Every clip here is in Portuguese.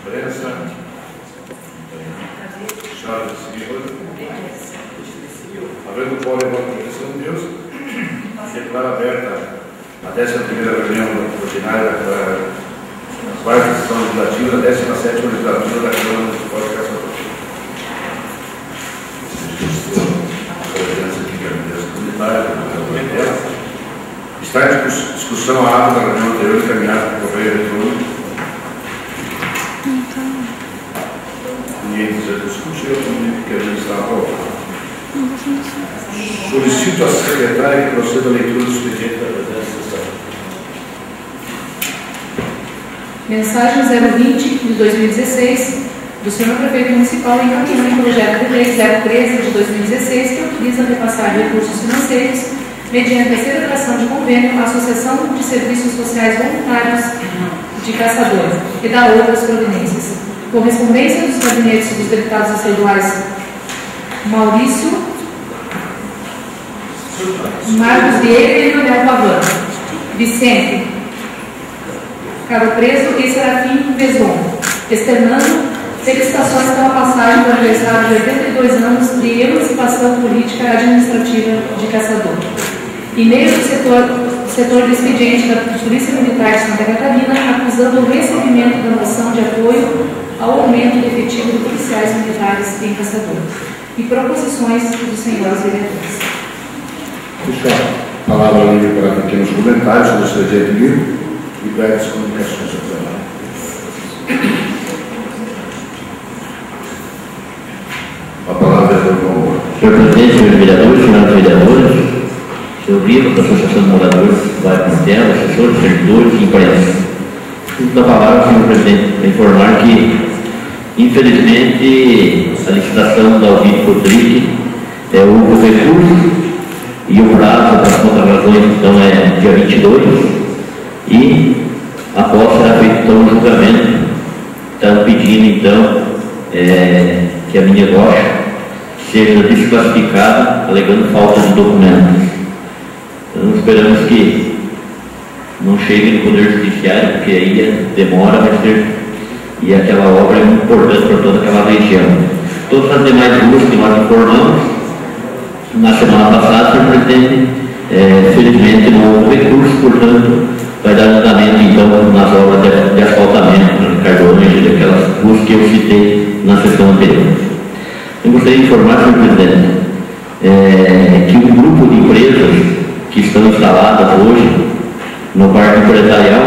Imprensa. Charles Silva. Havendo quórum da Comissão de Deus, declaro aberta a 11ª reunião ordinária da quarta sessão legislativa da 17ª legislatura da Câmara Municipal de Caçador. Está em discussão a ata da reunião anterior encaminhada por correio eletrônico. Ninguém deseja discutir, eu comunico que a gente está aprovado. Solicito à secretária que proceda a leitura do expediente da presente sessão. Mensagem 020 de 2016 do senhor prefeito municipal encaminhando o projeto de lei 013 de 2016 que autoriza repassar recursos financeiros mediante a celebração de convênio à Associação de Serviços Sociais Voluntários de Caçador e da outras providências. Correspondência dos gabinetes dos deputados estaduais Maurício Marcos Vieira e Manuel Pavão, Vicente Caro Preso e Serafim Veson, externando felicitações pela passagem do aniversário de 82 anos de emancipação política administrativa de Caçador. E-mail do setor do expediente da Polícia Militar de Santa Catarina acusando o recebimento da moção de apoio ao aumento do efetivo de policiais militares em Caçador. E proposições dos senhores vereadores. Pessoal, palavra livre para pequenos comentários sobre o expediente livre e breves comunicações ao plenário. A palavra é do novo. Senhor presidente, senhores vereadores, senhoras vereadoras, senhor Viva, da Associação de Moradores do Bairro Martelo, assessores, servidores e imprensa. Da palavra, senhor presidente, para informar que, infelizmente, a licitação da Alvito Rodrigues houve o recurso e o prazo das contratações, então, é dia 22, e após será feito então o julgamento, estão pedindo então que a minha rocha seja desclassificada, alegando falta de documentos. Então esperamos que não chegue no Poder Judiciário, porque aí demora, vai ser, e aquela obra é muito importante para toda aquela região. Todas as demais ruas que nós informamos, na semana passada, senhor presidente, felizmente não houve recurso, portanto, vai dar andamento então nas obras de asfaltamento, no Ricardo Ângelo, aquelas ruas que eu citei na sessão anterior. Eu gostaria de informar, senhor presidente, que um grupo de empresas que estão instaladas hoje no Parque Empresarial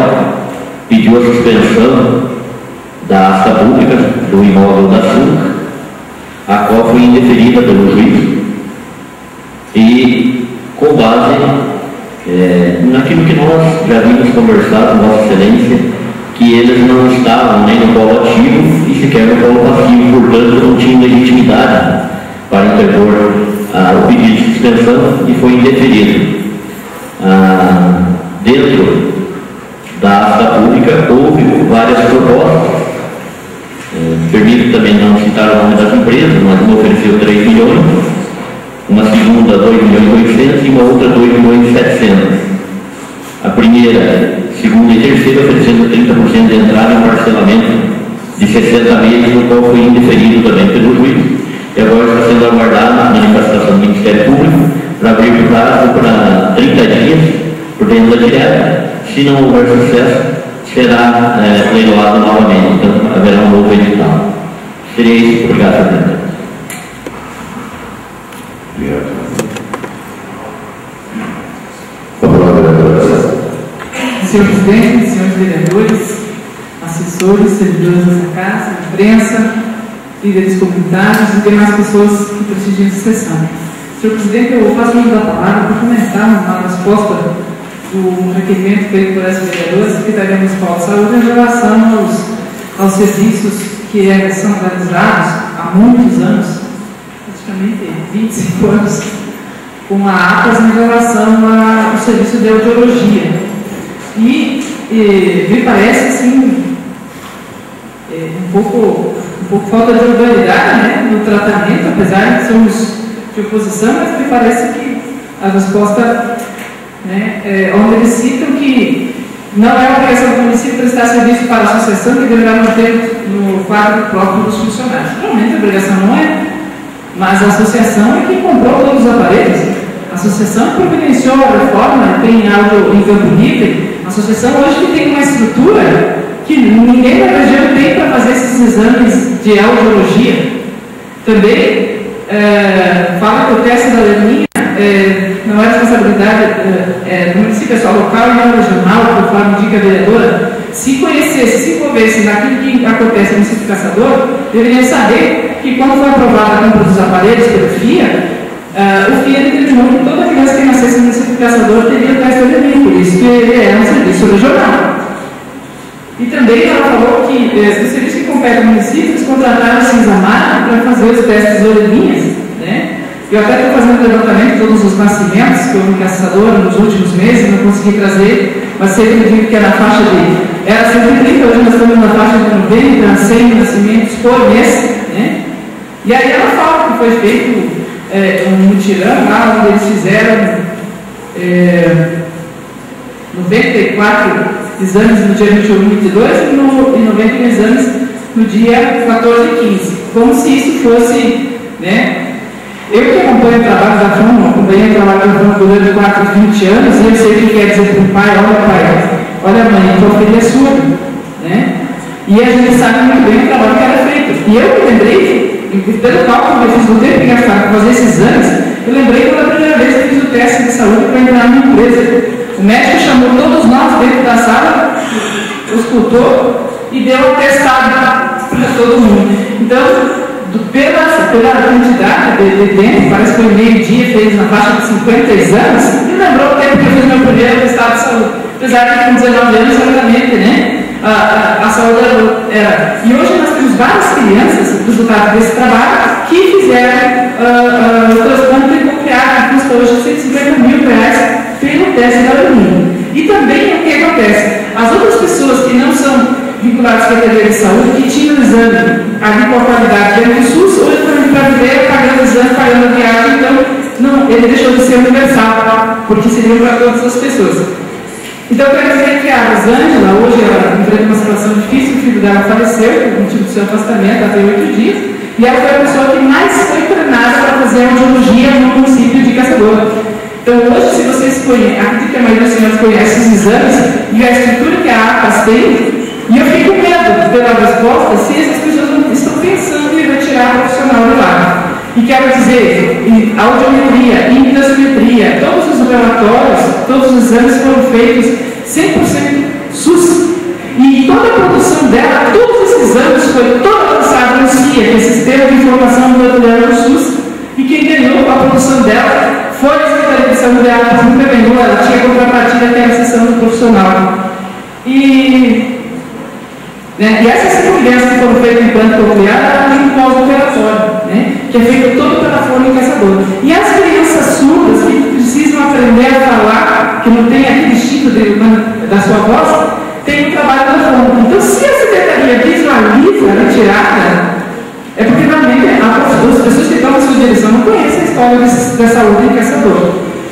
pediu a suspensão da asta pública do imóvel da SUNC, a qual foi indeferida pelo juiz, e com base naquilo que nós já vimos conversar com Vossa Excelência, que eles não estavam nem no polo ativo e sequer no polo passivo, portanto não tinham legitimidade para interpor o pedido de suspensão e foi indeferido. Dentro da asta pública houve várias propostas, permito também não citar o nome das empresas, mas uma ofereceu 3 milhões, uma segunda 2.800.000 e uma outra 2.700.000. A primeira, segunda e terceira oferecendo 30% de entrada em parcelamento de 60 meses, no qual foi indeferido também pelo juiz. E agora está sendo aguardada a manifestação do Ministério Público para abrir o prazo para 30 dias por venda direta. Se não houver sucesso, será leiloado novamente, então haverá um novo edital. Seria isso. Obrigado, presidente. Senhor presidente, senhores vereadores, assessores, servidores dessa casa, imprensa, líderes comunitários e demais pessoas que prestigiam essa sessão. Senhor presidente, eu faço uso da palavra para comentar uma resposta do requerimento feito por essa vereadora, Secretaria Municipal de Saúde, em relação aos serviços que são realizados há muitos anos, praticamente 25 anos, com a APAS em relação ao serviço de audiologia. E me parece assim um pouco falta de oralidade, né, no tratamento, apesar de sermos de oposição, mas me parece que a resposta, né, onde eles citam que Não é obrigação do município prestar serviço para a associação que deverá manter no quadro próprio dos funcionários. Realmente a obrigação não é, mas a associação é que comprou todos os aparelhos. A associação providenciou a reforma, tem áudio em campo livre. A associação hoje tem uma estrutura que ninguém na região tem para fazer esses exames de audiologia. Também fala que o teste da lerninha não é responsabilidade do município, é só local e não regional, conforme indica a vereadora. Se conhecesse, se envolvesse naquilo que acontece no município Caçador, deveria saber que quando foi aprovada a compra dos aparelhos pelo FIA, o FIA determinou que toda criança que nascesse no município Caçador teria o teste da lerninha, por isso que ele é um serviço regional. E também ela falou que do serviço que compete ao município, eles contrataram a Cinzamar para fazer os testes de orelhinhas, né? Eu até estou fazendo levantamento de todos os nascimentos que houve em Caçador nos últimos meses, não consegui trazer, mas sempre digo que era na faixa de... Era 130, hoje nós estamos na faixa de 90, 100 nascimentos por mês, né? E aí ela fala que foi feito um mutirão lá, onde eles fizeram 94 exames no dia 21 e 22 e 91 exames no dia 14 e 15. Como se isso fosse, né? Eu que acompanho o trabalho da FUNO, acompanhei o trabalho da FUNO durante 4, 20 anos, e eu sei o que quer dizer para o pai, olha mãe, tua filha é surda, né? E a gente sabe muito bem o trabalho que era feito. E eu me lembrei, pelo cálculo que eu fiz do tempo que gastaram para fazer esses exames, eu lembrei quando a primeira vez que eu fiz o teste de saúde para entrar numa empresa. O médico chamou todos nós dentro da sala, escutou e deu um testado para todo mundo. Então, pela quantidade de tempo, parece que foi meio-dia, fez na faixa de 50 exames, me lembrou o tempo que eu fiz meu primeiro testado de saúde. Apesar de com 19 anos, certamente, né? A saúde era. E hoje nós temos várias crianças, resultado desse trabalho, que fizeram o transplante coclear, que custa hoje R$150 mil pelo teste da urina. E também o que acontece? As outras pessoas que não são vinculadas à Secretaria de Saúde, que tinham o exame ali com a qualidade dentro do SUS, hoje estão indo para a Videira, pagando o exame, pagando a viagem, então não, ele deixou de ser universal, porque seria para todas as pessoas. Então, eu quero dizer que a Rosângela, hoje, ela enfrenta uma situação difícil, o filho dela faleceu, por motivo do seu afastamento, até 8 dias, e ela foi a pessoa que mais foi treinada para fazer audiologia no município de Caçador. Então, hoje, se vocês conhecem, acredito que a maioria dos senhores conhece esses exames e a estrutura que a APAS tem, e eu fico com medo pela resposta se essas pessoas não estão pensando em retirar a profissional de lá. E quero dizer, audiometria, imidosimetria, todos os relatórios, todos os exames foram feitos 100% SUS. E toda a produção dela, todos esses exames foi toda lançada no CIA, que é o Sistema de Informação Ambulatorial do SUS. E quem ganhou a produção dela foi a Secretaria de Saúde, ela nunca ganhou, ela tinha contrapartida que era a sessão do profissional. E essas circunstâncias que foram feitas em plano coclear, ela tem um pós-operatório, né? Que é feito todo pela fônica caçadora. E as crianças surdas que precisam aprender a falar, que não tem aquele instinto da sua voz, tem o trabalho da fônica. Então, se a Secretaria visualiza a retirada, é porque realmente as pessoas que estão na sua direção não conhecem a história da saúde em Caçador.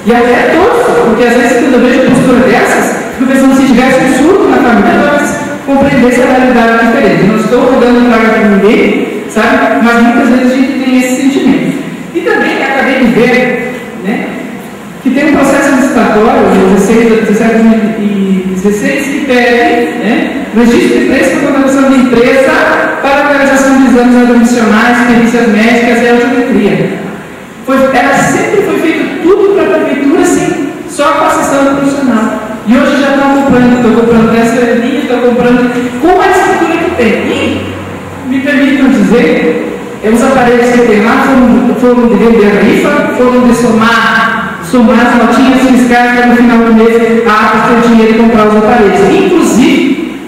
E até é torto, porque às vezes quando eu vejo postura dessas, fico pensando se tivesse um surdo na família, talvez compreendesse a realidade diferente. Não estou rodando praga para ninguém, sabe? Mas muitas vezes a gente tem esse sentimento. E também acabei de ver, né, que tem um processo licitatório, no 17 que pede, né, registro de preço para contratação de empresa para a realização de exames admissionais, perícias médicas e audiometria. Ela sempre foi feito tudo para a prefeitura, sim, só com a sessão do profissional. E hoje já estou comprando essa linha, estou comprando com a estrutura que tem. E, me permitam dizer, os aparelhos que tem lá foram de vender a rifa, foram de somar as notinhas fiscais para no final do mês a APAS ter o dinheiro e comprar os aparelhos. Inclusive,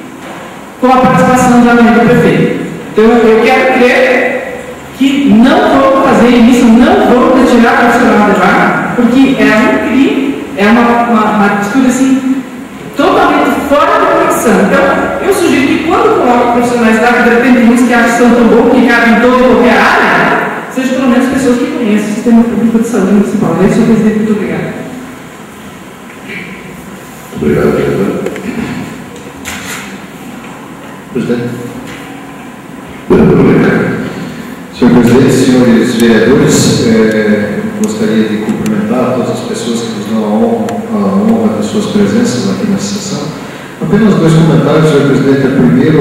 com a participação da mãe do prefeito. Então, eu quero crer que não vou fazer isso, não vou retirar o profissional de lá, porque é um crime, é uma atitude assim, totalmente fora da condição. Então, eu sugiro que quando coloco profissionais da área, depende uns que acham que são tão bons, que cabem em toda e qualquer área, sejam pelo menos pessoas que conhecem o sistema público de saúde municipal. É isso, senhor presidente, muito obrigado. Obrigado, presidente. Presidente. Senhor Presidente, senhores vereadores, gostaria de cumprimentar todas as pessoas que nos dão a honra de suas presenças aqui nessa sessão. Apenas dois comentários, senhor Presidente. Primeiro,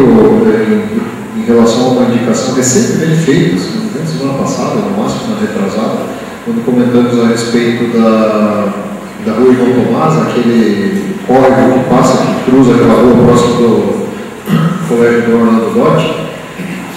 em relação a uma indicação recentemente feita, semana passada, no máximo na retrasada, quando comentamos a respeito da rua João Tomás, aquele córrego que passa, que cruza aquela rua próximo do Colégio do Orlando Dotti,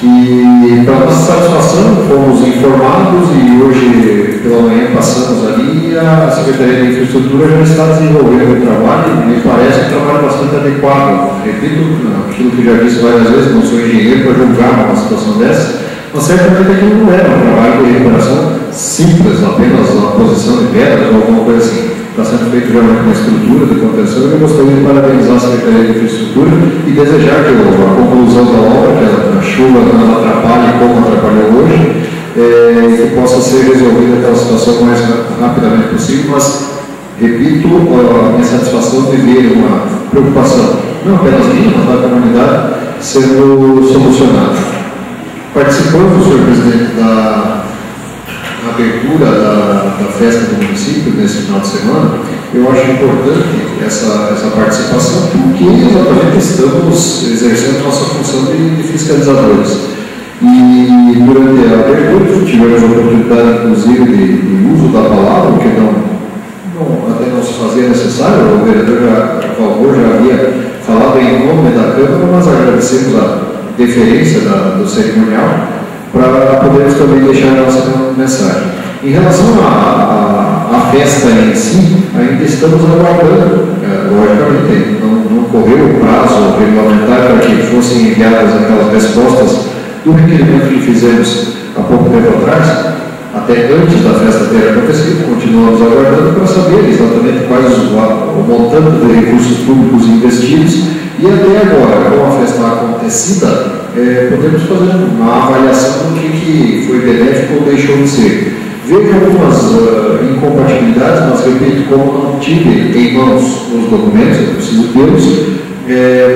que, para nossa satisfação, fomos informados e hoje pela manhã passamos ali e a Secretaria de Infraestrutura já está desenvolvendo o trabalho e me parece um trabalho bastante adequado. Repito, aquilo que já disse várias vezes, não sou engenheiro para julgar uma situação dessa, mas certamente aquilo não era um trabalho de recuperação simples, apenas a posição de pedras ou alguma coisa assim. Está sendo feito realmente uma estrutura de contenção e eu gostaria de parabenizar a Secretaria de Infraestrutura e desejar que a conclusão da obra, que a chuva não atrapalhe como atrapalhou hoje, que possa ser resolvida aquela situação o mais rapidamente possível, mas, repito, a minha satisfação de ver uma preocupação, não apenas minha, mas da comunidade, sendo solucionada. Participando, senhor Presidente, da abertura da festa do município nesse final de semana, eu acho importante essa participação, porque exatamente estamos exercendo nossa função de fiscalizadores. E durante a abertura tivemos a oportunidade, inclusive, de uso da palavra, o que até não se fazia necessário. O vereador Valmor já havia falado em nome da Câmara, mas agradecemos a deferência do cerimonial para podermos também deixar a nossa mensagem. Em relação à festa em si, ainda estamos aguardando, logicamente, não correu o prazo regulamentar para que fossem enviadas aquelas respostas do requerimento que fizemos há pouco tempo atrás, até antes da festa ter acontecido. Continuamos aguardando para saber exatamente quais o montante de recursos públicos investidos e até agora, com a festa acontecida, podemos fazer uma avaliação do que foi benéfico ou deixou de ser. Vejo algumas incompatibilidades, mas repito, como não tive em mãos os documentos, eu preciso tê-los,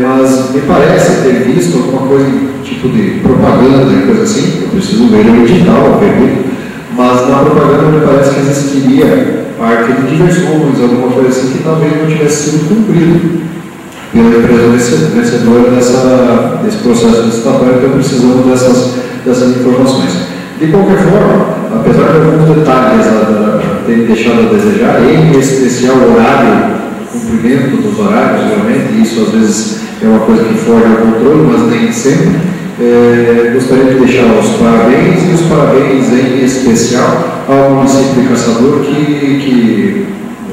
mas me parece ter visto alguma coisa, tipo de propaganda e coisa assim, eu preciso ver o edital, repito, mas na propaganda me parece que existiria parte de diversões, alguma coisa assim que talvez não tivesse sido cumprido pela empresa vencedora desse processo licitatório, então precisamos dessas informações. De qualquer forma, apesar de alguns detalhes terem deixado a desejar, em especial o horário, cumprimento dos horários, realmente, isso às vezes é uma coisa que foge ao controle, mas nem sempre, gostaria de deixar os parabéns, e os parabéns em especial ao município de Caçador, que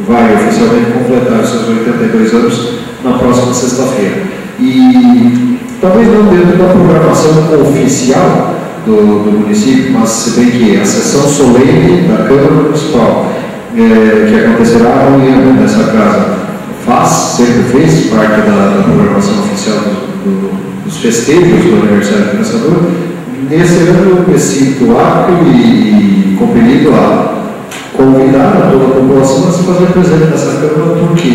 vai oficialmente completar os seus 82 anos na próxima sexta-feira. E talvez não dentro da programação oficial do município, mas se bem que a sessão solene da Câmara Municipal, que acontecerá amanhã nessa casa, sempre fez parte da programação oficial dos festejos do aniversário do Caçador. Nesse ano eu me sinto apto e compelido a convidar a toda a população a se fazer presente nessa Câmara, porque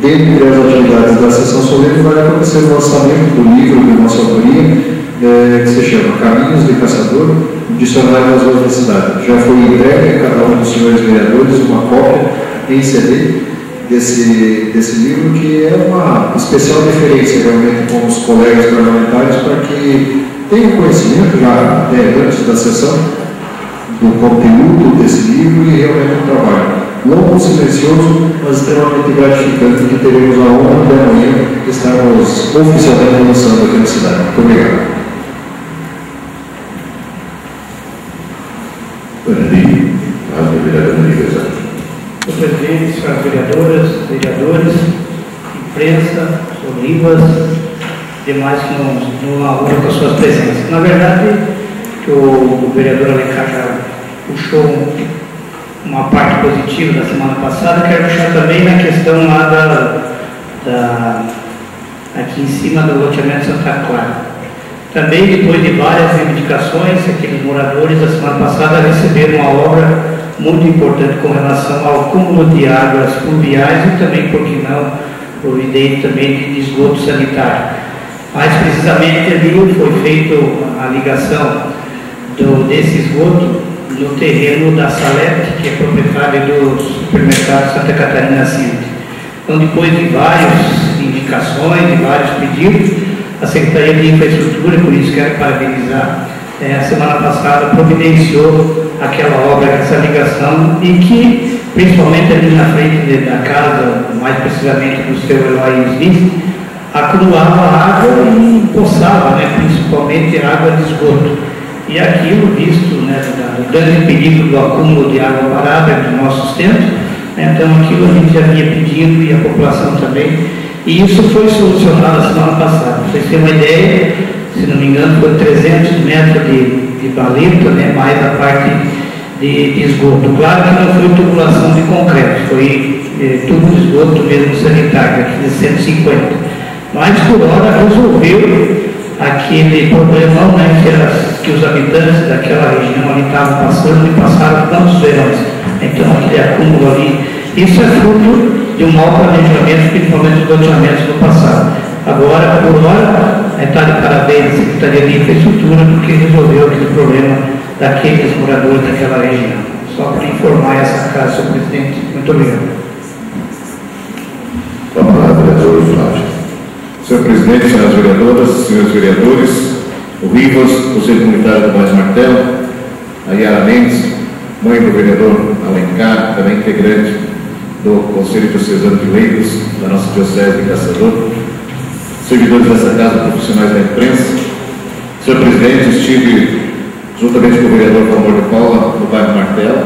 dentre as atividades da sessão solene vai acontecer o lançamento do livro de nossa autoria, que se chama Caminhos de Caçador, um dicionário das ruas da cidade. Já foi entregue a cada um dos senhores vereadores uma cópia em CD desse livro, que é uma especial referência realmente com os colegas parlamentares para que tenham conhecimento já até antes da sessão do conteúdo desse livro e realmente um trabalho longo, silencioso, mas extremamente gratificante, que teremos a honra de amanhã estarmos oficialmente lançando aqui na cidade. Muito obrigado. Senhor presidente, senhoras vereadoras, vereadores, imprensa, Olivas, demais que não honram com as suas presenças. Na verdade, que o vereador Alencar já puxou uma parte positiva da semana passada, quero puxar também na questão lá aqui em cima do loteamento Santa Clara. Também, depois de várias reivindicações, aqueles moradores da semana passada receberam uma obra muito importante com relação ao cúmulo de águas pluviais e também, por que não, providente também de esgoto sanitário. Mais precisamente ali foi feita a ligação desse esgoto no terreno da Salete, que é proprietária do supermercado Santa Catarina Ciente. Então, depois de várias indicações, de vários pedidos, a Secretaria de Infraestrutura, por isso quero parabenizar, a semana passada providenciou aquela obra, essa ligação, e que, principalmente ali na frente da casa, mais precisamente do seu Eloy Smith, acumulava água e empoçava, principalmente água de esgoto. E aquilo, visto do grande perigo do acúmulo de água parada do nosso centro, então aquilo a gente já vinha pedindo e a população também. E isso foi solucionado a semana passada. Para vocês terem uma ideia, se não me engano, foi 300 metros de baleta, mais a parte de esgoto. Claro que não foi tubulação de concreto, foi tubo de esgoto mesmo sanitário, aqui de 150. Mas por hora resolveu aquele problemão que os habitantes daquela região ali estavam passando e passaram tantos verões. Então aquele acúmulo ali, isso é fruto de um mau planejamento, principalmente dos loteamentos no passado. Agora, por hora, está de parabéns à Secretaria de Infraestrutura, porque resolveu aquele problema daqueles moradores daquela região. Só para informar essa casa, senhor presidente. Muito obrigado. Com a palavra, vereador Flávio. Senhor presidente, senhoras vereadoras, senhores vereadores, o Rivas, Conselho Comunitário do Baixo Martelo, a Yara Mendes, mãe do vereador Alencar, também integrante do Conselho Diocesano de Leigos, da nossa Diocese de Caçador, servidores dessa casa, profissionais da imprensa. Senhor presidente, estive juntamente com o vereador Valmor de Paula no bairro Martelo,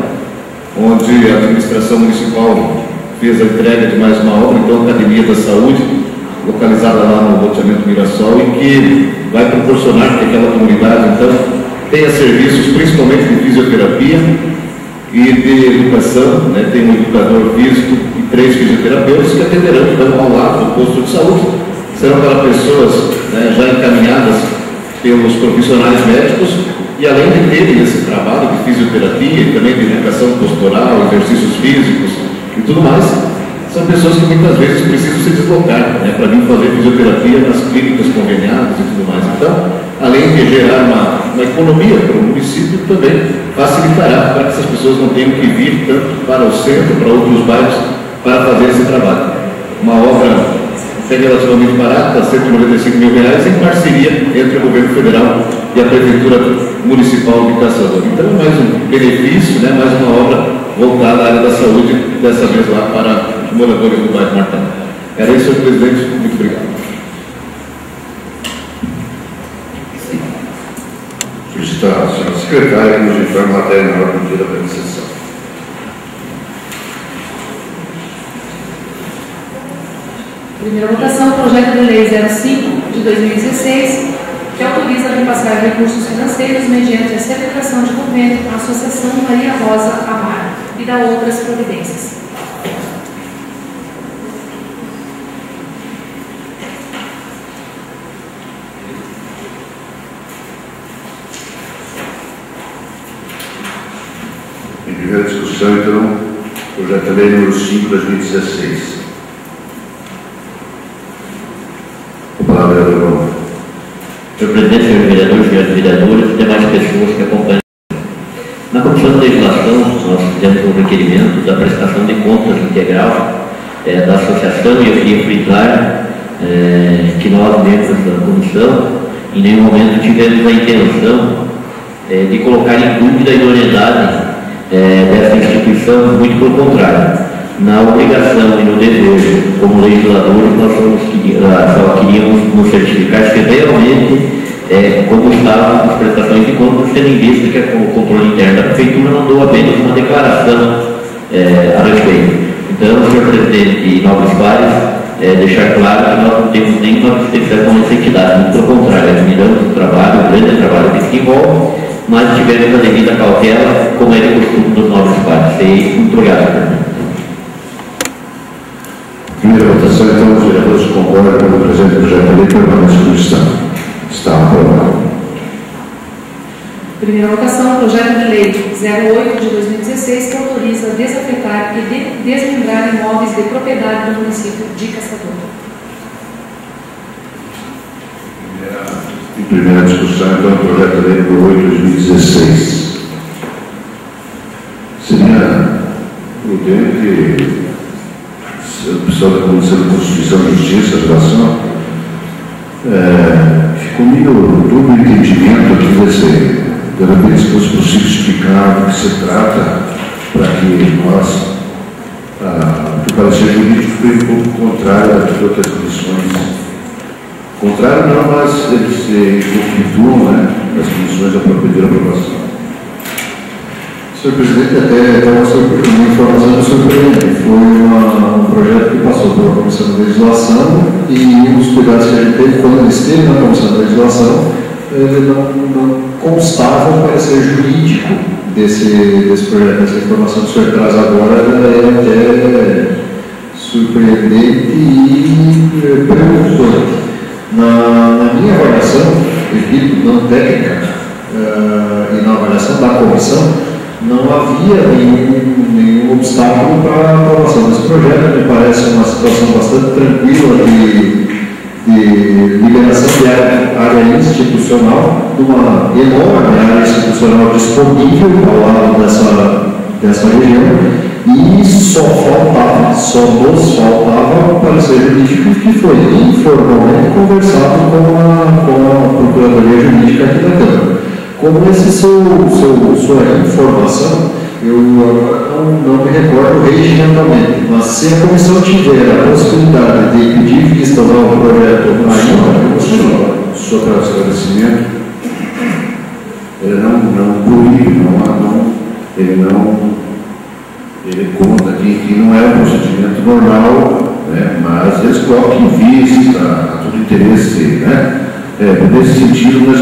onde a administração municipal fez a entrega de mais uma obra, então a Academia da Saúde, localizada lá no loteamento Mirassol, e que vai proporcionar que aquela comunidade, então, tenha serviços principalmente de fisioterapia e de educação, tem um educador físico e 3 fisioterapeutas que atenderão, então, ao lado do posto de saúde. Serão para pessoas já encaminhadas pelos profissionais médicos, e além de terem esse trabalho de fisioterapia e também de educação postural, exercícios físicos e tudo mais, são pessoas que muitas vezes precisam se deslocar para vir fazer fisioterapia nas clínicas conveniadas e tudo mais. Então, além de gerar uma economia para o município, também facilitará para que essas pessoas não tenham que vir tanto para o centro, para outros bairros, para fazer esse trabalho. Uma obra relativamente barata, R$ 195 mil, em parceria entre o governo federal e a Prefeitura Municipal de Caçador. Então, é mais um benefício, mais uma obra voltada à área da saúde, dessa vez lá para os moradores do bairro Martelo. Era isso, senhor presidente. Muito obrigado. Solicitar a senhora secretária que nos informe a matéria na ordem do dia da presente sessão. Primeira votação, projeto de lei 05 de 2016, que autoriza a repassar recursos financeiros mediante a celebração de convênio com a Associação Maria Rosa Amar e da outras providências. Em primeira discussão, então, projeto de lei número 5 de 2016. Senhor presidente, senhores vereadores, senhores vereadores e demais pessoas que acompanham. Na Comissão de Legislação, nós fizemos um requerimento da prestação de contas integral da associação, e eu queria frisar que nós, membros da comissão, em nenhum momento tivemos a intenção de colocar em dúvida a idoneidade dessa instituição, muito pelo contrário. Na obrigação e no dever, como legisladores, nós só queríamos nos certificar se realmente, como estavam as prestações de contas, tendo em vista que o controle interno da Prefeitura mandou apenas uma declaração a respeito. Então, senhor presidente e nobres pares, deixar claro que nós não temos nenhuma assistência com essa entidade, muito pelo contrário, admiramos o trabalho, o grande trabalho que se envolve, mas tivemos a devida cautela, como é de costume dos nobres pares. E muito obrigado, presidente. Primeira votação, então, os vereadores concordam com o presente projeto de lei permanece como está. Está aprovado. Primeira votação, projeto de lei 08 de 2016, que autoriza a desafetar e desmembrar imóveis de propriedade do município de Caçador. Primeira discussão, então, do projeto de lei número 8/2016. Seria prudente o pessoal da Comissão de Constituição e Justiça, a relação, ficou meio dúbio entendimento aqui desse, cada vez que fosse possível explicar do que se trata, para que nós, o parecer jurídico foi um pouco contrário a outras comissões. Contrário não, mas eles se conflituam, né, as comissões da pedir aprovação. Senhor presidente, até uma informação surpreendente. Foi um projeto que passou pela Comissão de Legislação e um dos cuidados que a gente teve quando ele esteve na Comissão de Legislação, ele não constava o parecer jurídico desse projeto. Essa informação que o senhor traz agora é até surpreendente e preocupante. Na minha avaliação, repito, não técnica, e na avaliação da comissão, não havia nenhum obstáculo para a aprovação desse projeto. Me parece uma situação bastante tranquila de liberação de área institucional, de uma enorme área institucional disponível ao lado dessa região, e só nos faltava o parecer jurídico que foi informalmente conversado com a Procuradoria Jurídica aqui da Câmara. Como esse sua informação, eu não me recordo regimentalmente, mas se a comissão tiver a possibilidade de pedir vistas ao projeto ainda, só para esclarecimento, ele não proíbe, ele conta que não é um procedimento normal, né, mas eles colocam em vista a todo interesse, né? Nesse sentido, nós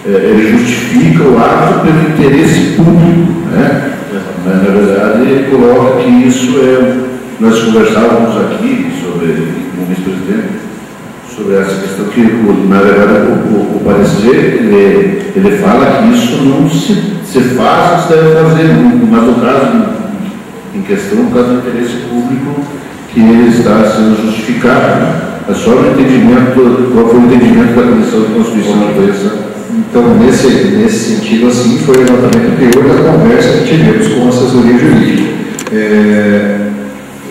ele justifica o ato pelo interesse público, né? Mas, na verdade, ele coloca que isso nós conversávamos aqui com o vice-presidente sobre essa questão que, na verdade, o parecer, ele fala que isso não se faz, se deve fazer, mas no caso em questão, no caso do interesse público, que ele está sendo justificado, né? É só o entendimento, qual foi o entendimento da Comissão de Constituição e Justiça. Então, nesse sentido, assim, foi exatamente o teor da conversa que tivemos com a assessoria jurídica.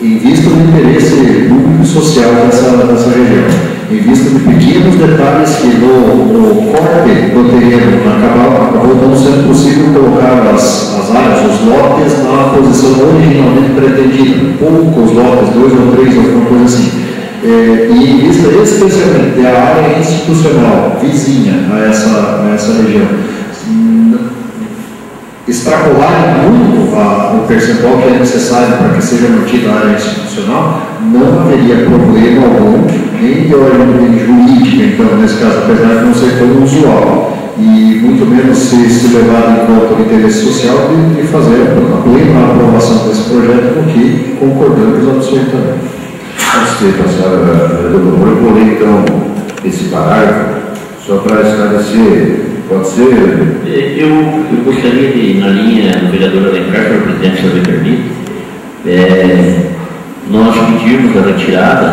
Em vista do interesse público e social dessa região, em vista de pequenos detalhes que no corte do terreno acabou não sendo possível colocar as áreas, os lotes, na posição originalmente pretendida, poucos lotes, 2 ou 3, alguma coisa assim. E em vista especialmente da área institucional vizinha a essa região, extrapolar muito o percentual que é necessário para que seja mantida a área institucional, não haveria problema algum, nem de ordem jurídica, então, nesse caso, apesar de não ser tão usual, e muito menos se levar em conta o interesse social de fazer a plena aprovação desse projeto, com que concordamos absolutamente. Antes de passar eu vou ler então esse parágrafo, só para esclarecer, pode ser? Eu gostaria de, na linha do vereador Alencar, que é o presidente, se me permite, nós pedirmos a retirada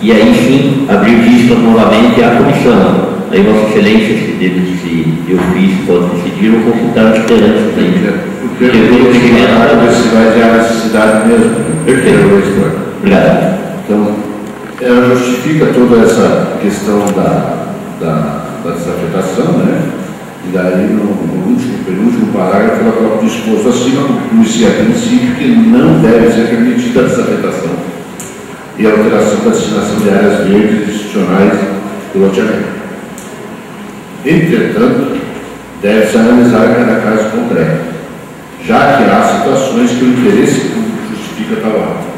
e aí sim abrir vista novamente à comissão. Aí Vossa Excelência, se eu fiz, pode decidir ou consultar as lideranças ainda. Porque se vai ter a necessidade mesmo. Perfeito. Obrigado. Então, ela justifica toda essa questão da desafetação, né? E daí, no penúltimo parágrafo, ela coloca o disposto acima, conclui-se a princípio que não deve ser permitida a desafetação e a alteração da destinação de áreas verdes institucionais do loteamento. Entretanto, deve-se analisar cada caso concreto, já que há situações que o interesse público justifica tal ato.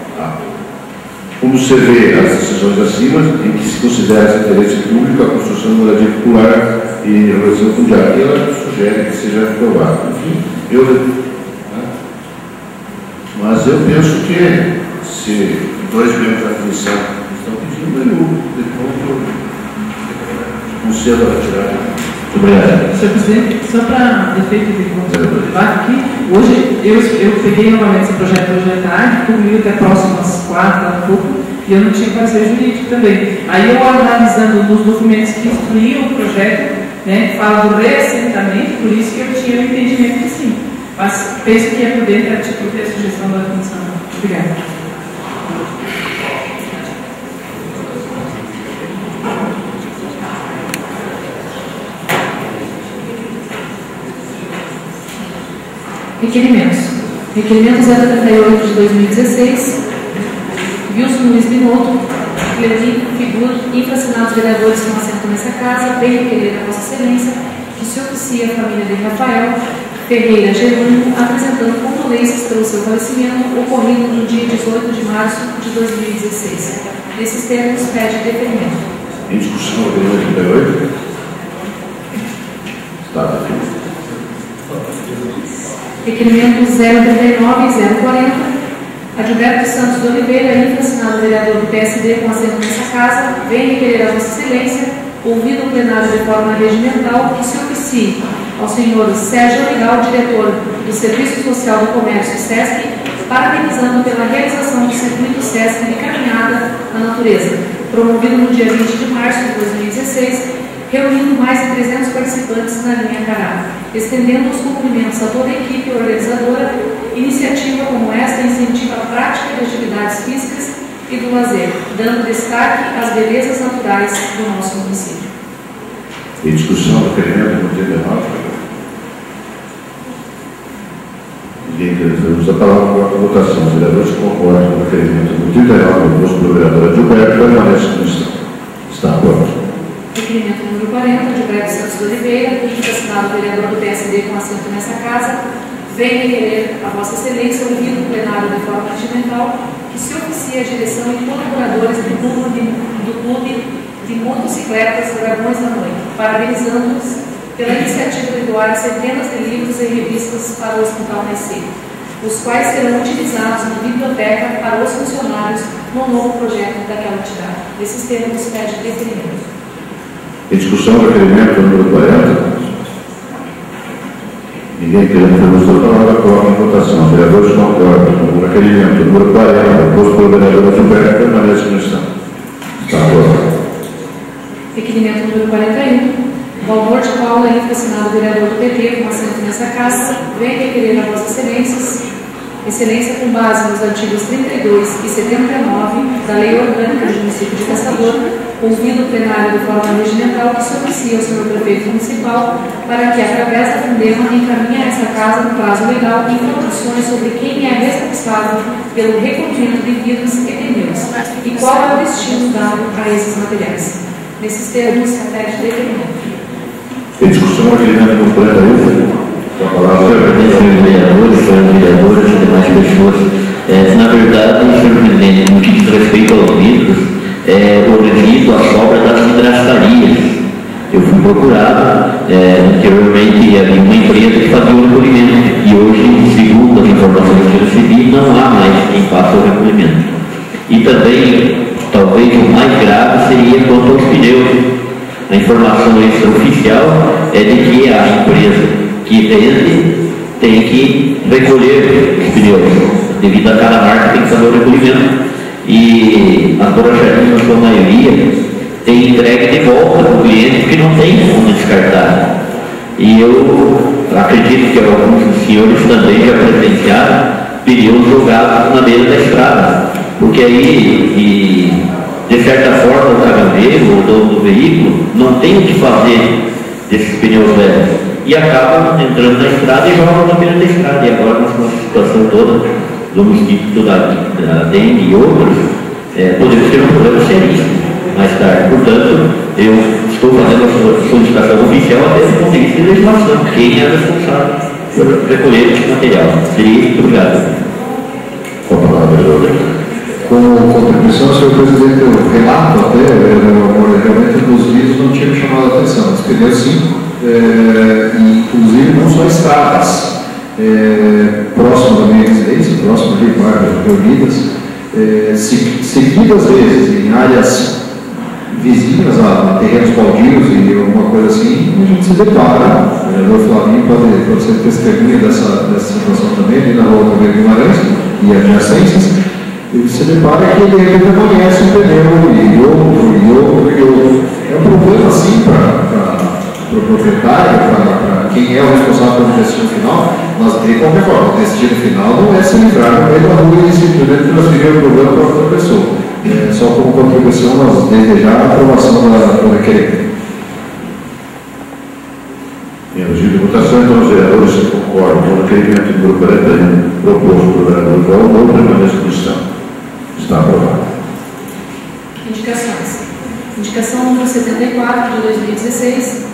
Como se vê as decisões acima, em que se considera esse interesse público a construção de moradia popular e regulação fundiária, e ela sugere que seja aprovado. Enfim, mas eu penso que se 2 membros da comissão estão pedindo, eu concedo a retirada. Obrigado. Senhor presidente, só para efeito de debate aqui, hoje eu peguei novamente esse projeto hoje à tarde, comigo até próximas 4 da pouco, E eu não tinha parecer jurídico também. Aí eu analisando nos documentos que instruíam o projeto, né, fala do reassentamento, por isso que eu tinha o entendimento que sim. Mas penso que é prudente a atitude e a sugestão da comissão. Obrigada. Requerimentos. Requerimento 038 de 2016. Wilson Luiz Binotto, Clevi, Figuro, infracinados vereadores com assento nessa casa, vem requerer a Vossa Excelência que se oficie a família de Rafael Ferreira Jerônimo, apresentando condolências pelo seu falecimento ocorrido no dia 18 de março de 2016. Nesses termos, pede deferimento. Em discussão, o requerimento 38. Está definido. Requerimento 039 e 040. Adilberto Santos de Oliveira, infrassinado vereador do PSD com assento nessa casa, vem requerer a Vossa Excelência, ouvido o plenário de forma regimental, que se oficie ao senhor Sérgio Legal, diretor do Serviço Social do Comércio SESC, parabenizando pela realização do circuito SESC de caminhada na natureza, promovido no dia 20 de março de 2016, reunindo mais de 300 participantes na linha Cará, estendendo os cumprimentos a toda a equipe organizadora. Iniciativa como esta incentiva a prática de atividades físicas e do lazer, dando destaque às belezas naturais do nosso município. Em discussão, o requerimento no dia 19. Ninguém quer usar a palavra para a votação. Os vereadores concordam com o requerimento no dia 19, proposto pelo vereador Adilberto, permanece no estado. Está acordo. Requerimento número 40, Adilberto Santos de Oliveira, infrassinado vereador do PSD com assento nessa casa, vem requerer a Vossa Excelência, ouvido o plenário de forma regimental, que se oficie a direção e colaboradores do clube de motocicletas Dragões da Noite, parabenizando-os pela iniciativa de doar centenas de livros e revistas para o Hospital Nascer, os quais serão utilizados na biblioteca para os funcionários no novo projeto daquela entidade. Nesses termos, pede deferimento. Em discussão, o requerimento número 40. Ninguém querendo ter uso da palavra, coloca em votação. Os vereadores concordam com o requerimento número 40, proposto pelo vereador Adilberto, permanece no estado. Está aprovado. Requerimento número 41. Valmor de Paula, infrassinado vereador do PT com assento nessa casa, vem requerer a Vossa Excelência, com base nos artigos 32 e 79 da Lei Orgânica do Município de Caçador, ouvido o plenário de forma regimental, que se oficie ao senhor prefeito municipal para que, através da Fundema, encaminhe a essa casa, no prazo legal, informações sobre quem é responsável pelo recolhimento de vidros e pneus e qual é o destino dado a esses materiais. Nesses termos, pede deferimento. Em discussão, o requerimento número 41. Com a palavra, senhores vereadores, senhores vereadoras e demais pessoas. Na verdade, senhor presidente, no que diz respeito aos vidros, o resíduo, a sobra das vidraçarias. Eu fui procurado, anteriormente havia uma empresa que fazia o recolhimento e hoje, segundo as informações que eu recebi, não há mais quem faça o recolhimento. E também, talvez o mais grave seria quanto aos pneus. A informação extraoficial é de que a empresa que vende tem que recolher os pneus. Devido a cada marca tem que fazer o recolhimento. E as borracharias, na sua maioria, tem entregue de volta para o cliente porque não tem como descartar. E eu acredito que alguns dos senhores também já presenciaram pneus jogados na beira da estrada. Porque aí, de certa forma, o caminhoneiro, o dono do veículo, não tem o que fazer desses pneus velhos. E acabam entrando na estrada e jogam na beira da estrada. E agora, nessa situação toda do mosquito da dengue e outros, podemos ter um problema seríssimo mais tarde. Portanto, eu estou fazendo a solicitação oficial até do ponto de vista de legislação. Quem é responsável por recolher esse material? Seria muito obrigado. com a palavra, vereador. Como contribuição, senhor presidente, eu relato até, realmente dos vídeos não tinha me chamado a atenção. Os pneus sim, inclusive não só estradas, próximo da minha residência, próximo de várias reunidas, seguidas vezes em áreas vizinhas a terrenos baldios e alguma coisa assim, a gente se depara. O vereador Flavinho pode ser testemunha dessa situação também, ali na rua Guimarães e adjacências. e você depara que ele reconhece um pneu e outro. É um problema assim para o proprietário, para quem é o responsável pelo destino final, mas de qualquer forma, o destino final não é se livrar no meio da rua e simplesmente transferir o problema para outra pessoa. Só como contribuição, nós desde já a aprovação do requerimento. Em regime de votação, então os vereadores que concordam com o requerimento do grupo 41 proposto pelo vereador João Lobo permanece em discussão. Está aprovado. Indicações. Indicação número 74 de 2016.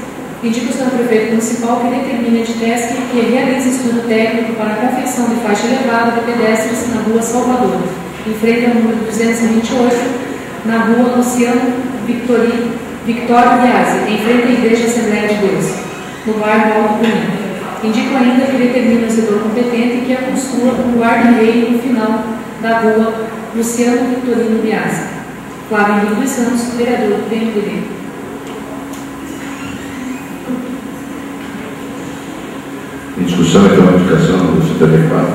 Indica o senhor prefeito municipal que determine a DITESC que realize estudo técnico para a confecção de faixa elevada de pedestres na rua Salvador, em frente ao número 228, na rua Luciano Victório Biasi, em frente à Igreja Assembleia de Deus, no bairro Alto Bonito. Indico ainda que determine o setor competente que a construa um guarda-reio no final da rua Luciano Victorino Biasi. Flávio Henrique dos Santos, vereador do PMDB. Em discussão, então, a indicação do 74.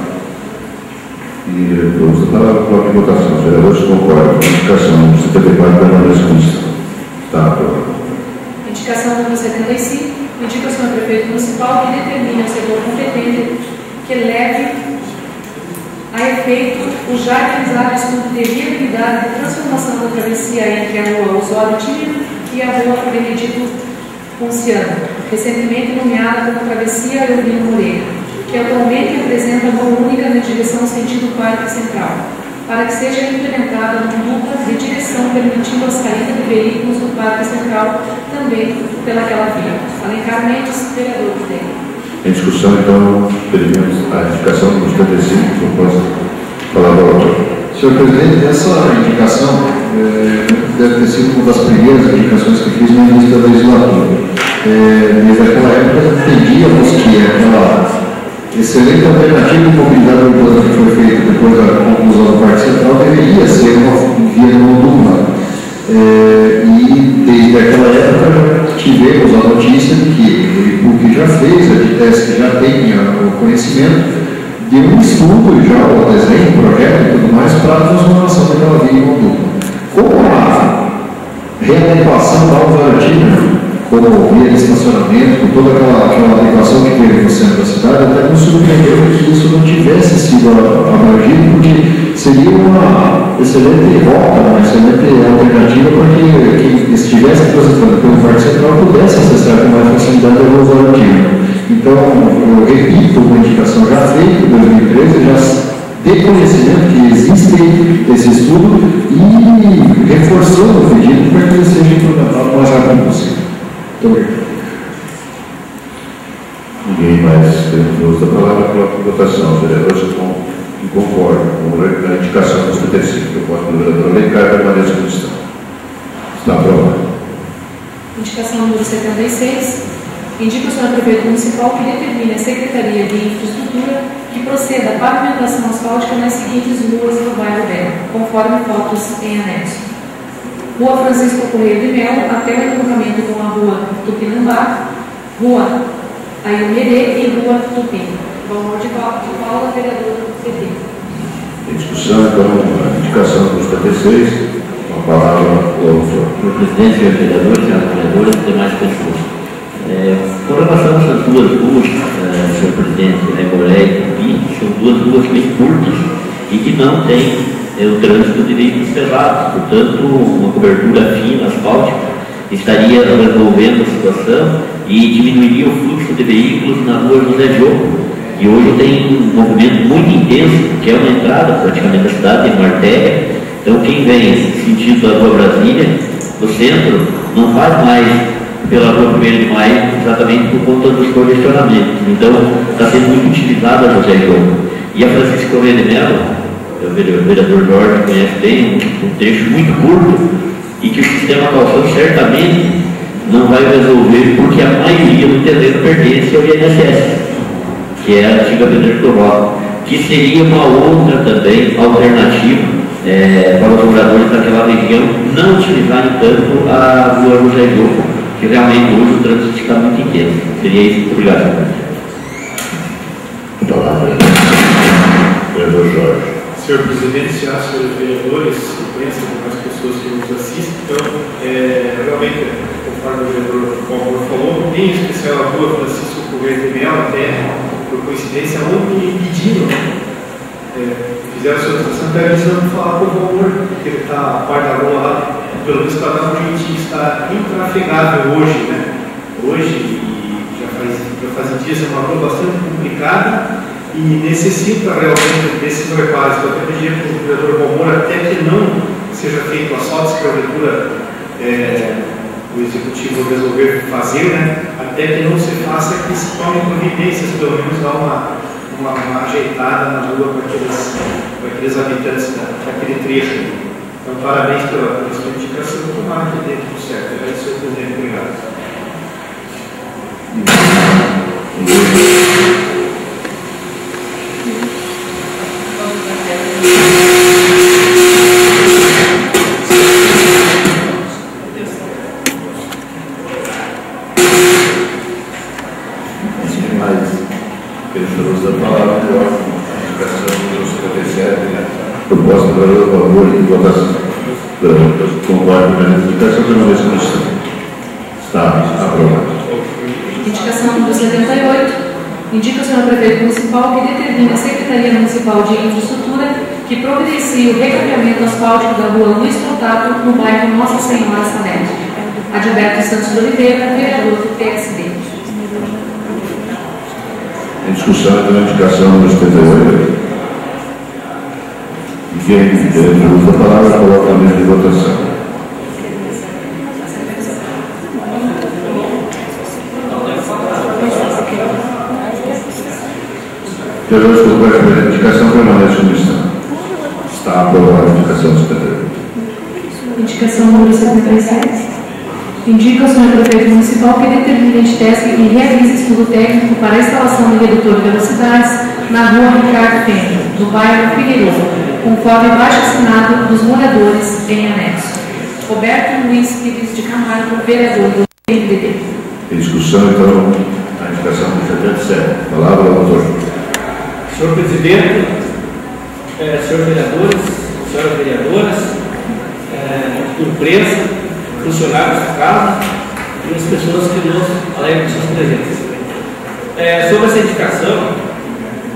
E eu uso a palavra para a votação. Os vereadores concordam com a indicação do 74 permanece em discussão. Está aprovado. Indicação número 75. Indica o senhor prefeito municipal que determine ao setor competente que leve a efeito o já realizado estudo de viabilidade de transformação da travessia entre a rua Osório Tímido e a rua Benedito Ponciano, recentemente nomeada como Travessia Eulino Moreira, que atualmente apresenta mão única na direção sentido Parque Central, para que seja implementada uma dupla de direção permitindo a saída de veículos do Parque Central também pelaquela via. Alencar Mendes, vereador do DEM. Em discussão, então, pedimos a indicação do 75, proposta falar do autor. Senhor presidente, essa indicação deve ter sido uma das primeiras indicações que fiz no início da legislatura. Desde aquela época, entendíamos que aquela excelente alternativa de mobilidade urbana que foi feita depois da conclusão do Parque Central deveria ser uma via de mão dupla. E desde aquela época tivemos a notícia de que o que já fez, a DITESC já tem o conhecimento de um estudo, já o desenho, projeto e tudo mais para a transformação daquela via em mão dupla. Com a readequação da Alvarentina como via de estacionamento, com toda aquela adequação que teve no centro da cidade, até nos surpreendeu que isso não tivesse sido abrangido, porque seria uma excelente rota, uma excelente alternativa para que quem estivesse transitando pelo Parque Central pudesse acessar com mais facilidade a rua Valentina. Então, eu repito uma indicação já feita em 2013, já de conhecimento que existe esse estudo e reforçando o pedido para que ele seja implementado o mais rápido possível. Muito obrigado. Ninguém mais tem uso da palavra para a votação. Os vereadores que concordam com a indicação do 75, proposta do vereador Alencar, permanece em discussão. Está aprovado. Indicação número 76. Indica o senhor prefeito municipal que determine a Secretaria de Infraestrutura que proceda a pavimentação asfáltica nas seguintes ruas do bairro Belo, conforme fotos em anexo. Rua Francisco Correia de Melo, até o entroncamento com a Rua Tupinambá, Rua Ayumerê e Rua Tupim. Valor de Paula, vereador do PT. Em discussão, então, a indicação do 76, com a palavra ao autor. Senhor presidente, senhor vereador, senhoras vereadoras e demais pessoas. Com relação a essas duas ruas, senhor presidente, Regolé e Tupi, são duas ruas bem curtas e que não têm o trânsito de veículos pesados. Portanto, uma cobertura fina, asfáltica, estaria resolvendo a situação e diminuiria o fluxo de veículos na rua José Diogo. E hoje tem um movimento muito intenso, que é uma entrada praticamente da cidade, tem uma artéria. Então, quem vem sentido da rua Brasília, do centro, não faz mais pela rua 1º de Maio, exatamente por conta dos congestionamentos. Então, está sendo muito utilizada a José Diogo. E a Francisco Correia de Melo, o vereador Jorge conhece bem, um trecho muito curto, e que o sistema calção certamente não vai resolver, porque a maioria do terreno pertence ao INSS, que é a antiga Pedro Toró, que seria uma outra também alternativa para os moradores daquela região não utilizarem tanto a rua José Diogo, que realmente hoje o trânsito está muito intenso. Seria isso. Obrigado, senhor. Palavra. Vereador Jorge. Senhor presidente, senhoras e senhores vereadores, imprensa, demais pessoas que nos assistem, então, realmente, conforme o vereador Paulo falou, em especial a rua Francisco Correia de Melo, até por coincidência, ontem me pediram, fizeram a solicitação, até precisando falar com o Valmor, porque ele está a parte da rua lá, pelo menos para dar um jeitinho, está intrafegável hoje, né? Hoje, já faz dias, é uma rua bastante complicada e necessita realmente desses reparos. Eu até pedi para o vereador Valmor, até que não seja feito asfalto, se porventura o executivo resolver fazer, né? Até que não se faça, que se tome providências, pelo menos dar uma ajeitada na rua para aqueles habitantes daquele trecho. Então, parabéns pela sua indicação, tomara que dê tudo certo. É isso, senhor presidente. Obrigado. Proposta do vereador Valmor de votação. Concordo com a indicação da nova comissão. Está aprovado. Indicação número 78. Indica o senhor prefeito municipal que determine a Secretaria Municipal de Infraestrutura que providencie o recapeamento asfáltico da rua Luiz Contato, no bairro Nossa Senhora Salete. Adalberto Santos de Oliveira, vereador do PSD. Em discussão, então, a indicação número 78. Quem usa a palavra, coloca a mesa de votação. Vereadores que concordam com a indicação permanece como está. Está aprovada a indicação 78. Indicação número 77. Indica o senhor prefeito municipal que determine a Edtesc e realize estudo técnico para a instalação do redutor de velocidades na rua Ricardo Penha, no bairro Figueiredo, conforme abaixo assinado dos moradores em anexo. Roberto Luiz Pires de Camargo, vereador do PMDB. Em discussão, então, a indicação do 77. Palavra ao autor. Senhor presidente, senhores vereadores, senhoras vereadoras, imprensa, funcionários da casa e as pessoas que nos alegram de suas presenças. Sobre essa indicação,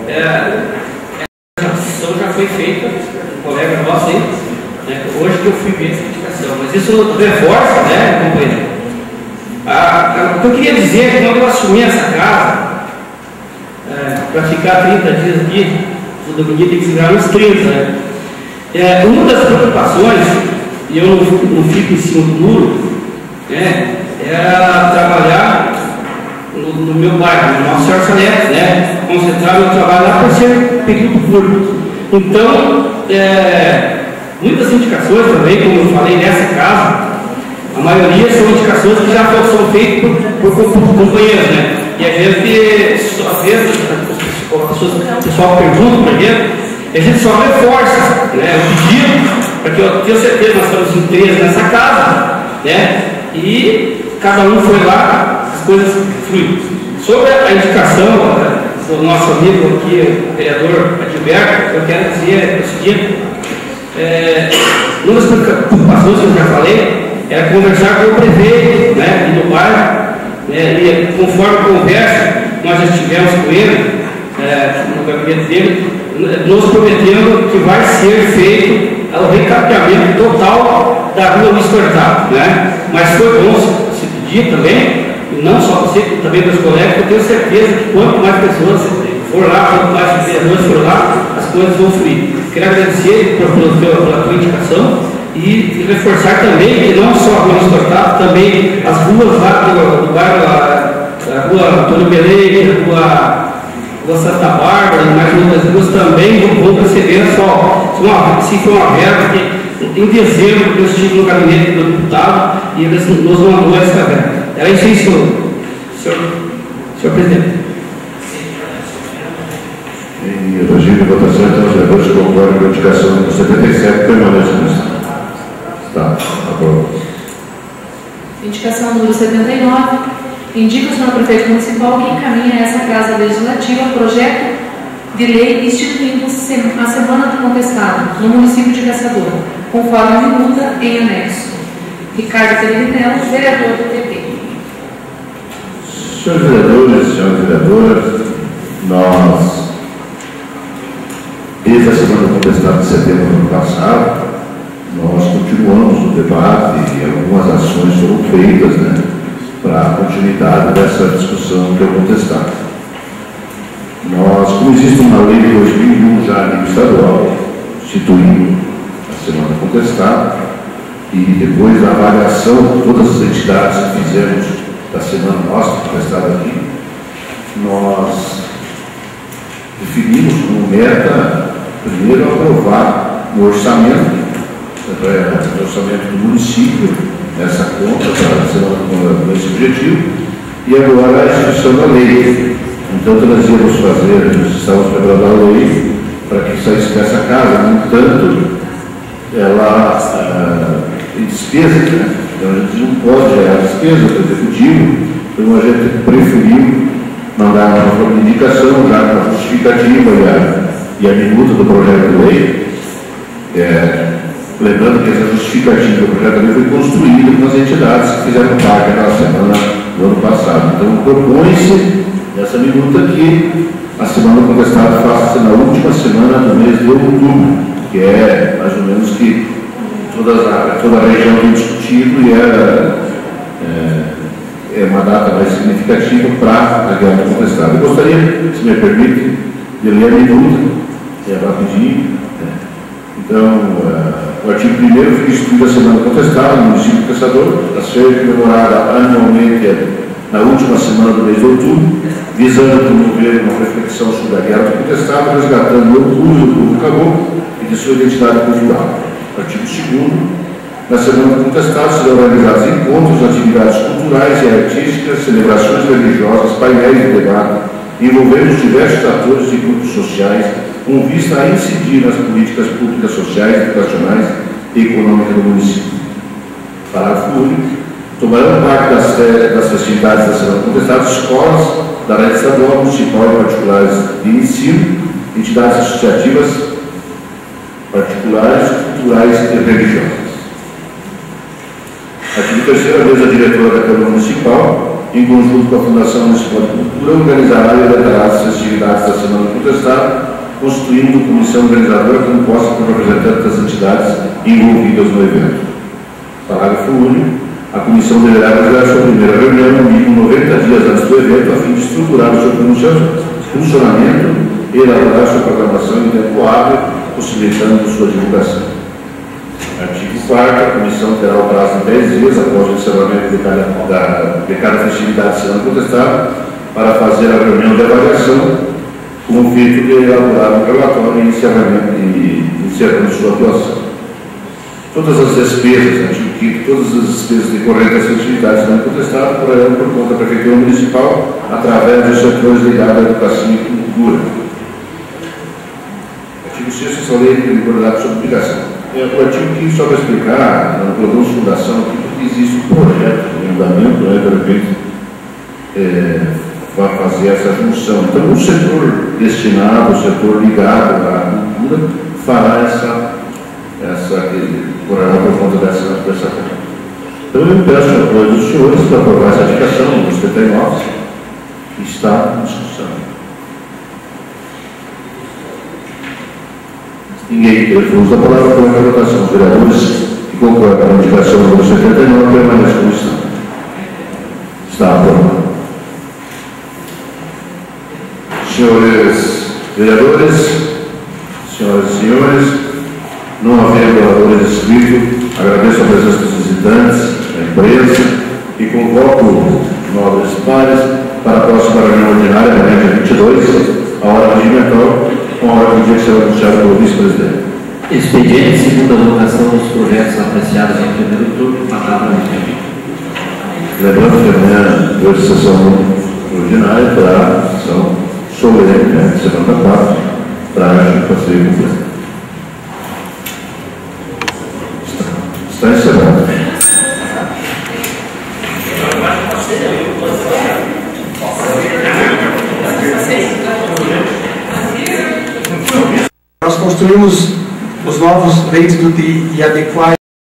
a indicação já foi feita, um colega nosso aí, hoje que eu fui ver essa indicação, mas isso reforça, né, companheiro? O que eu queria dizer é que quando eu assumi essa casa, para ficar 30 dias aqui, o domingo tem que se virar uns 30, né? Uma das preocupações, e eu não fico em cima do muro, era trabalhar no meu bairro, no Nossa Senhora Salete, né? Concentrar meu trabalho lá por ser período curto. Então, muitas indicações também, como eu falei nessa casa, a maioria são indicações que já são feitas por companheiros, né? E a gente, às vezes, o pessoal pergunta para a gente só reforça, né, o pedido, porque eu tenho certeza que nós estamos em 3 nessa casa, né? E cada um foi lá, as coisas fluem. Sobre a indicação do nosso amigo aqui, o vereador Adalberto, eu quero dizer o seguinte: uma das preocupações que eu já falei era conversar com o prefeito, né, e do bairro, né, e conforme a conversa, nós já estivemos com ele, no gabinete dele, nos prometendo que vai ser feito o recapeamento total da rua Luiz Cortado, né? Mas foi bom se pedir também, e não só você, também para os colegas, eu tenho certeza que quanto mais pessoas for lá, quanto mais vereadores for lá, as coisas vão fluir. Quero agradecer pela tua indicação e reforçar também que não só a rua Luiz Cortado, também as ruas lá do bairro, a rua Antônio Belém, a rua Santa Bárbara e mais outras ruas também vão receber asfalto. Se for uma verba que em dezembro eu estive no gabinete do deputado e eles nos mandou essa verba. Era isso aí, senhor presidente. Em regime de votação, então, os vereadores concordam com a indicação número 77, permanece como está. Está aprovado. Indicação número 79. Indica o senhor prefeito municipal que encaminha a essa Casa Legislativa projeto de lei instituindo a Semana do Contestado no município de Caçador, conforme a minuta em anexo. Ricardo Pereira, vereador do PP. Senhores vereadores, senhoras vereadoras, nós, desde a Semana do Contestado de setembro do ano passado, nós continuamos o debate e algumas ações foram feitas, né, para a continuidade dessa discussão que é o contestado. Nós, como existe uma lei de 2001 já a nível estadual, instituindo a Semana do Contestado, e depois da avaliação de todas as entidades que fizemos da Semana nossa contestada aqui, nós definimos como meta, primeiro, aprovar o orçamento do município, essa conta para a Semana com esse objetivo, e agora a instituição da lei. Então, nós íamos fazer, nós estávamos preparando a lei para que saísse dessa casa. No entanto, ela tem despesas, né? Então, a gente não pode gerar despesa para o executivo, então a gente preferiu mandar uma indicação já com a justificativa e a minuta do projeto de lei. Lembrando que essa justificativa do projeto de lei foi construída com as entidades que fizeram parte daquela semana do ano passado. Então, propõe-se essa minuta que a Semana do Contestado faça na última semana do mês de outubro, que é mais ou menos que toda a região tem discutido e é uma data mais significativa para a Guerra do Contestado. Eu gostaria, se me permite, de ler a minuta, rapidinho. Então, o artigo 1º foi instituído a Semana do Contestado no município de Caçador, a ser comemorada anualmente na última semana do mês de outubro, visando promover uma reflexão sobre a Guerra do Contestado, resgatando o orgulho do povo caboclo e de sua identidade cultural. Artigo 2º, na Semana do Contestado serão realizados encontros, atividades culturais e artísticas, celebrações religiosas, painéis de debate, envolvendo diversos atores e grupos sociais, com vista a incidir nas políticas públicas sociais, educacionais e econômicas do município. Parágrafo único. Tomarão parte das festividades da Semana do Contestado escolas da rede estadual, municipal e particulares de ensino, entidades associativas particulares, culturais e religiosas. Artigo 3º, a mesa diretora da Câmara Municipal, em conjunto com a Fundação Municipal de Cultura, organizará e liderará as festividades da Semana do Contestado, constituindo comissão organizadora composta por representantes das entidades envolvidas no evento. Parágrafo único. A comissão deverá realizar sua primeira reunião no mínimo 90 dias antes do evento, a fim de estruturar o seu funcionamento e elaborar sua programação em tempo hábil, possibilitando sua divulgação. Artigo 4º. A comissão terá o prazo de 10 dias após o encerramento de cada festividade Semana do Contestado para fazer a reunião de avaliação, com o objetivo de elaborar um relatório e encerrando sua atuação. Todas as despesas, artigo 5º, todas as despesas decorrentes das festividades não contestadas correrão por conta da Prefeitura Municipal através dos setores ligados à educação e cultura. Artigo 6º, essa lei de liberdade sobre publicação. O artigo 5º só vai explicar, no programa de fundação, que existe um projeto de andamento, né, de repente, vai fazer essa junção. Então, o setor destinado, o setor ligado à cultura, fará correrá por conta dessa conta. Então, eu peço o apoio dos senhores para aprovar essa indicação, número 79, que está em discussão. Ninguém teve uso da palavra para a votação. Os vereadores que concordam com a indicação número 79 permanecem como estão. Está aprovado. Senhores vereadores, senhoras e senhores, não havendo oradores inscritos, agradeço a presença dos visitantes, da imprensa e convoco nobres pares para a próxima reunião ordinária, amanhã, dia 22, a hora regimental, com a hora do dia que será anunciado pelo vice-presidente. Expediente, segundo a votação dos projetos apreciados em primeiro turno, palavra do Lembrando que amanhã, hoje, sessão ordinária, para a sessão solene, né, semana 4, para a gente fazer completo. Está encerrado. construirmos os novos leitos de UTI e adequar